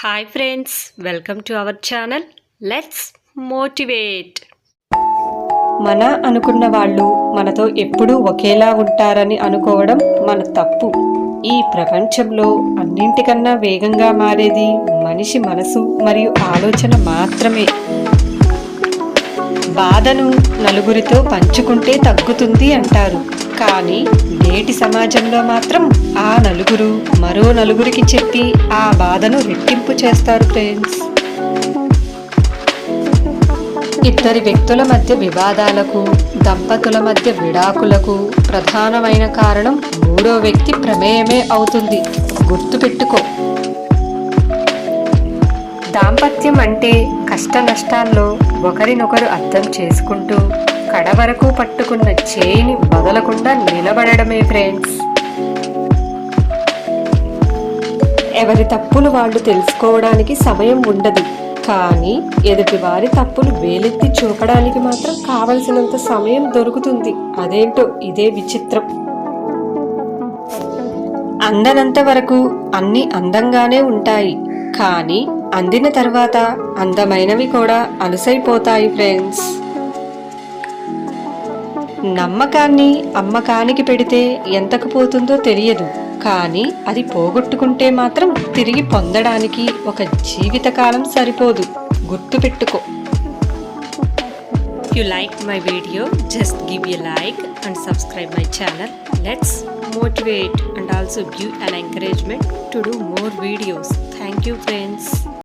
Hi friends, welcome to our channel let's motivate. మన అనుకున్న వాళ్ళు మనతో ఎప్పుడూ ఒకేలా ఉంటారని అనుకోవడం మన తప్పు. ఈ ప్రపంచంలో అన్నింటికన్నా వేగంగా మారేది మనిషి మనసు మరియు ఆలోచన మాత్రమే. బాధను నలుగురితో పంచుకుంటే తగ్గుతుంది అంటారు, కానీ నేటి సమాజంలో మాత్రం ఆ నలుగురు మరో నలుగురికి చెప్పి ఆ బాధను రెట్టింపు చేస్తారు ఫ్రెండ్స్. ఇద్దరి వ్యక్తుల మధ్య వివాదాలకు, దంపతుల మధ్య విడాకులకు ప్రధానమైన కారణం మూడో వ్యక్తి ప్రమేయమే అవుతుంది. గుర్తుపెట్టుకో. దాంపత్యం అంటే కష్ట నష్టాల్లో ఒకరినొకరు అర్థం చేసుకుంటూ కడవరకు పట్టుకున్న చేయిని వదలకుండా నిలబడడమే ఫ్రెండ్స్. ఎవరి తప్పులు వాళ్ళు తెలుసుకోవడానికి సమయం ఉండదు, కానీ ఎదుటి వారి తప్పులు వేలెత్తి చూపడానికి మాత్రం కావలసినంత సమయం దొరుకుతుంది. అదేంటో ఇదే విచిత్రం. అందనంత వరకు అన్ని అందంగానే ఉంటాయి, కానీ అందిన తర్వాత అందమైనవి కూడా అలసైపోతాయి ఫ్రెండ్స్. నమ్మకాన్ని అమ్మకానికి పెడితే ఎంతకు పోతుందో తెలియదు, కానీ అది పోగొట్టుకుంటే మాత్రం తిరిగి పొందడానికి ఒక జీవితకాలం సరిపోదు. గుర్తుపెట్టుకో. If you like my video, just give a like and subscribe my channel. Let's motivate and also give an encouragement to do more videos. Thank you friends.